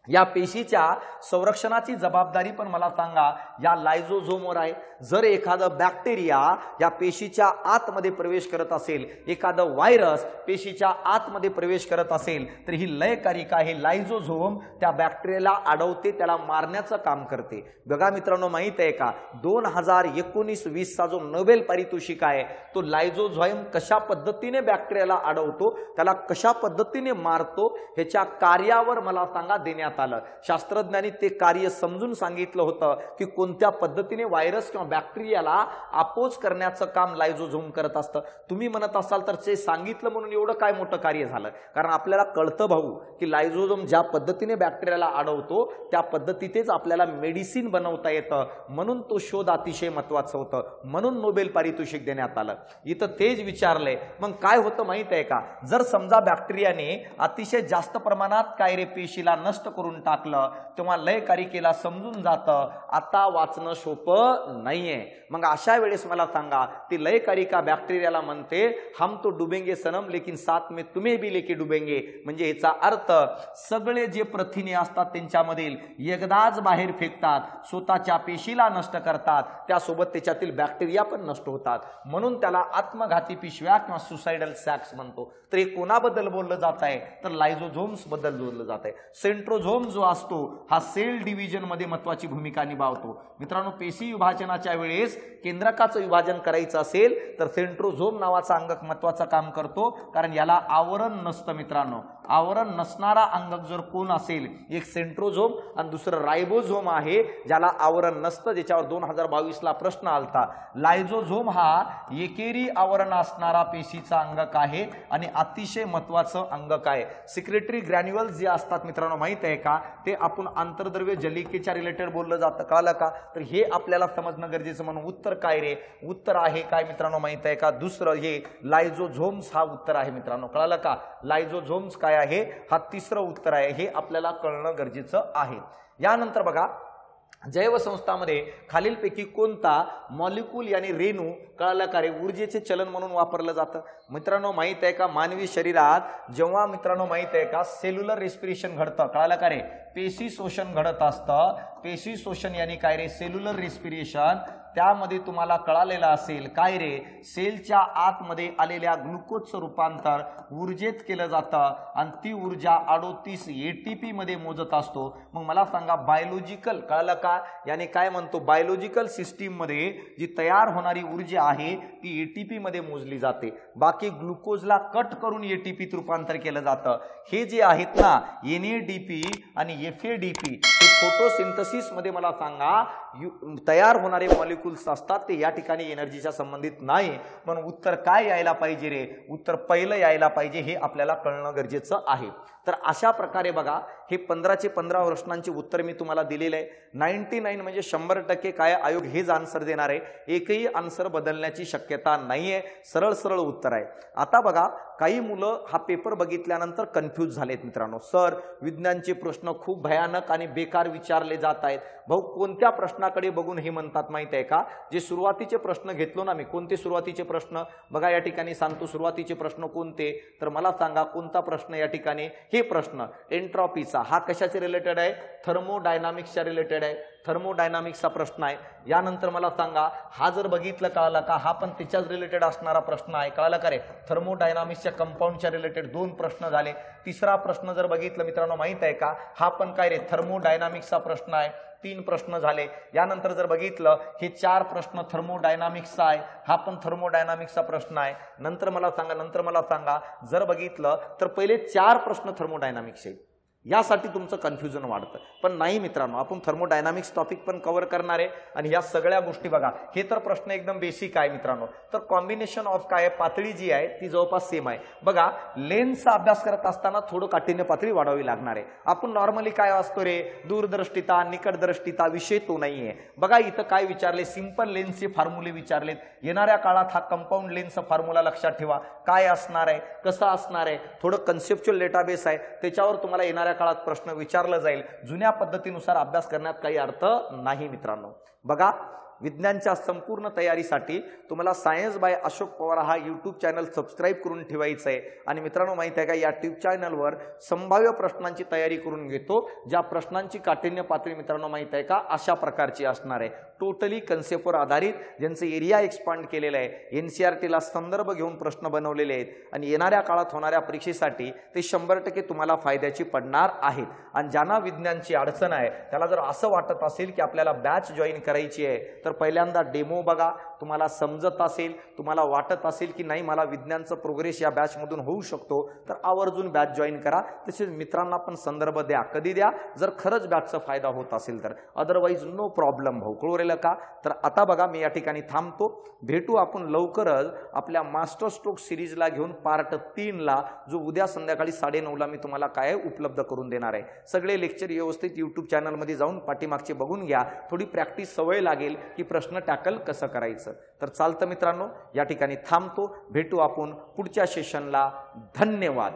या पेशीच्या संरक्षणाची जबाबदारी पण मला सांगा या लायझोझोमवर आहे. जर एखादं बॅक्टेरिया या पेशीच्या आतमध्ये प्रवेश करत असेल, एखादं व्हायरस पेशीच्या आतमध्ये प्रवेश करत असेल तर ही लयकारिका हे लायझोझोम त्या बॅक्टेरियाला अडवते, त्याला मारण्याचं काम करते. बघा मित्रांनो माहित आहे का 2019-20 चा जो नोबेल पारितोषिक आहे तो लायझोझोम कशा पद्धतीने बॅक्टेरियाला अडवतो, त्याला कशा पद्धतीने मारतो ह्याच्या कार्यावर मला सांगा देण्यात आलं. शास्त्रज्ञांनी ते कार्य समजून सांगितलं होतं की कोणत्या पद्धतीने व्हायरस किंवा बॅक्टेरियाला अपोज करण्याचं काम लायझोझोम करत असतं. तुम्ही म्हणत असाल तर ते सांगितलं म्हणून एवढं काय मोठं कार्य झालं, कारण आपल्याला कळतं भाऊ की लायझोझोम ज्या पद्धतीने बॅक्टेरियाला अडवतो त्या पद्धतीनेच आपल्याला मेडिसिन बनवता येतं, म्हणून तो शोध अतिशय महत्वाचं होतं, म्हणून नोबेल पारितोषिक देण्यात आलं. इथं तेच विचारलंय मग काय होतं माहित आहे का, जर समजा बॅक्टेरियाने अतिशय जास्त प्रमाणात काय रे पेशीला नष्ट करून टाकलं तेव्हा लयकारिकेला समजून जातं आता वाचणं सोपं नाहीये. मग अशा वेळेस मला सांगा ती लयकारिका बॅक्टेरियाला म्हणते हम तो डुबेंगे सनम लेकिन साथ में तुम्हें भी लेके डुबेंगे. म्हणजे याचा अर्थ सगळे जे प्रथिने असतात त्यांच्यामधील एकदाच बाहेर फेकतात, स्वतःच्या पेशीला नष्ट करतात, त्यासोबत त्याच्यातील बॅक्टेरिया पण नष्ट होतात, म्हणून त्याला आत्मघाती पिशव्या किंवा सुसाइडल सॅक्स म्हणतो. तर हे कोणाबद्दल बोललं जात आहे तर लायझोझोम्स बद्दल बोललं जात आहे. सेंट्रोझोम सेंट्रोझोम जो असतो हा सेल डिव्हिजन मध्ये महत्वाची भूमिका निभावतो। मित्रांनो, पेशी विभाजनाच्या वेळेस केंद्रकाचं विभाजन करायचं असेल तर सेंट्रोझोम नावाचा अंगक महत्वाचं काम करतो, कारण याला आवरण नसतं। मित्रांनो, आवरण नसणारा अंगक जर कोण असेल, एक सेंट्रोझोम आणि दुसरं रायबोझोम आहे ज्याला आवरण नसतं, ज्याच्यावर 2022 ला प्रश्न आलता। लायझोझोम हा एकेरी आवरण असणारा पेशीचा अंगक आहे आणि अतिशय महत्वाचं अंगक आहे। सिक्रेटरी ग्रॅन्युअल्स जे असतात मित्रांनो, माहित आहे का, ते आपण आंतरद्रव्य जलिकेच्या रिलेटेड बोललं जातं, कळलं का? तर हे आपल्याला समजणं गरजेचं। म्हणून उत्तर काय रे? उत्तर आहे काय मित्रांनो, माहित आहे का? दुसरं हे लायझोझोम्स हा उत्तर आहे मित्रांनो, कळलं का? लायझोझोम्स काय आहे हा तिसरं उत्तर आहे, हे आपल्याला कळणं गरजेचं आहे। यानंतर बघा, जैवसंस्थामध्ये खालीलपैकी कोणता मॉलिक्यूल यानी रेणू कळाला का रे ऊर्जेचे चलन म्हणून वापरलं जातं? मित्रांनो, माहित आहे का, मानवी शरीरात जेव्हा मित्रांनो माहित आहे का सेल्युलर रेस्पिरेशन घडतं, कळालं का रे, पेशी शोषण घडत असतं। पेशी शोषण यानी काय रे? Cellular respiration. त्यामध्ये तुम्हाला कळालेलं असेल काय रे, सेलच्या आतमध्ये आलेल्या ग्लुकोजचं रूपांतर ऊर्जेत केलं जातं आणि ती ऊर्जा 38 ATP मध्ये मोजत असतो। मग मला सांगा, बायोलॉजिकल कळलं का, यानी काय म्हणतो, बायोलॉजिकल सिस्टीम मध्ये जी तयार होणारी ऊर्जा आहे ती ATP मध्ये मोजली जाते। बाकी ग्लुकोजला कट करून ATP त रूपांतर केलं जातं। हे जे आहेत ना NADP आणि FADP हे फोटोसिंथेसिस मध्ये मला सांगा तयार होणारे मॉलिक्युल्स असतात, ते या ठिकाणी एनर्जीच्या संबंधित नाही। म्हणून उत्तर काय यायला पाहिजे रे? उत्तर पहिलं यायला पाहिजे, हे आपल्याला कळणं गरजेचं आहे। तर अशा प्रकारे बघा, हे 15 चे 15 प्रश्नांचे उत्तर मी तुम्हाला दिलेले आहे। 99 म्हणजे 100% काय आयोग हेच आन्सर देणार आहे, एकही आन्सर बदलण्याची शक्यता नाहीये, सरळ सरळ उत्तर आहे। आता बघा, काही मुलं हा पेपर बघितल्यानंतर कन्फ्यूज झालेत मित्रांनो, सर विज्ञानचे प्रश्न खूप भयानक आणि बेकार विचारले जात आहेत। भाऊ, कोणत्या प्रश्नाकडे बघून हे म्हणतात माहित आहे का? जे सुरुवातीचे प्रश्न घेतलो ना मी, कोणते सुरुवातीचे प्रश्न बघा या ठिकाणी सांगतो। सुरुवातीचे प्रश्न कोणते, तर मला सांगा कोणता प्रश्न या ठिकाणी? हे प्रश्न एंट्रॉपीचा, हा कशाचे रिलेटेड आहे? थर्मोडायनामिक्सच्या रिलेटेड आहे, थर्मोडायनामिक्सचा प्रश्न आहे। यानंतर मला सांगा, हा जर बघितलं कळाला का, हा पण त्याच्याच रिलेटेड असणारा प्रश्न आहे, कळाला का रे? थर्मोडायनामिक्सच्या कंपाऊंडच्या रिलेटेड 2 प्रश्न झाले। तिसरा प्रश्न जर बघितलं मित्रांनो, माहित आहे का, हा पण काय रे? थर्मोडायनामिक्सचा प्रश्न आहे, 3 प्रश्न झाले। यानंतर जर बघितलं, हे 4 प्रश्न थर्मोडायनामिक्सचा आहे, हा पण थर्मोडायनामिक्सचा प्रश्न आहे। नंतर मला सांगा जर बघितलं तर पहिले 4 प्रश्न थर्मोडायनामिक्स आहेत, यासाठी तुमचं कन्फ्युजन वाढतं। पण नाही मित्रांनो, आपण थर्मोडायनामिक्स टॉपिक पण कव्हर करणार आहे आणि या सगळ्या गोष्टी बघा, हे तर प्रश्न एकदम बेसिक आहे मित्रांनो। तर कॉम्बिनेशन ऑफ काय, पातळी जी आहे ती जवळपास सेम आहे। बघा, लेन्सचा अभ्यास करत असताना थोडं काठिण्य पातळी वाढवावी लागणार आहे। आपण नॉर्मली काय असतो रे, दूरदृष्टिता निकटदृष्टिता विषय तो नाहीये। बघा इथं काय विचारले, सिंपल लेन्सचे फॉर्म्युले विचारलेत। येणाऱ्या काळात हा कंपाऊंड लेन्सचा फॉर्म्युला लक्षात ठेवा, काय असणार आहे, कसं असणार आहे, थोडं कन्सेप्च्युअल डेटाबेस आहे, त्याच्यावर तुम्हाला येणाऱ्या काळात प्रश्न विचारला जाईल। जुन्या पद्धतीनुसार अभ्यास करण्यात काही अर्थ नाही मित्रांनो। बघा, विज्ञानच्या संपूर्ण तयारीसाठी तुम्हाला सायन्स बाय अशोक पवार हा यूट्यूब चॅनल सबस्क्राइब करून ठेवायचं आहे। आणि मित्रांनो, माहिती आहे का, या ट्यूब चॅनलवर संभाव्य प्रश्नांची तयारी करून घेतो, ज्या प्रश्नांची काठिण्य पातळी मित्रांनो माहिती आहे का अशा प्रकारची असणार आहे, टोटली कन्सेप्टवर आधारित, ज्यांचे एरिया एक्सपांड केलेलं आहे, NCERTला संदर्भ घेऊन प्रश्न बनवलेले आहेत आणि येणाऱ्या काळात होणाऱ्या परीक्षेसाठी ते 100% तुम्हाला फायद्याची पडणार आहेत। आणि ज्यांना विज्ञानची अडचण आहे, त्याला जर असं वाटत असेल की आपल्याला बॅच जॉईन करायची आहे, तर पहिल्यांदा डेमो बघा, तुम्हाला समजत असेल, तुम्हाला वाटत असेल की नाही मला विज्ञानचं प्रोग्रेस या बॅच मधून होऊ शकतो, तर आवर्जून बॅच जॉईन करा। तसेच मित्रांना पण संदर्भ द्या, कधी द्या, जर खरंच बॅचचा फायदा होत असेल तर, अदरवाईज नो प्रॉब्लेम भाऊ, कळवलेलं का? तर आता बघा, मी या ठिकाणी थांबतो, भेटू आपण लवकरच आपल्या मास्टर स्ट्रोक सिरीजला घेऊन पार्ट 3 ला, जो उद्या संध्याकाळी 9:30 ला मी तुम्हाला काय उपलब्ध करून देणार आहे। सगळे लेक्चर व्यवस्थित यूट्यूब चॅनलमध्ये जाऊन पाठीमागचे बघून घ्या, थोडी प्रॅक्टिस सवय लागेल की प्रश्न टॅकल कसं करायचं। तर चालतं मित्रांनो, या ठिकाणी थांबतो, भेटू आपण पुढच्या सेशनला। धन्यवाद।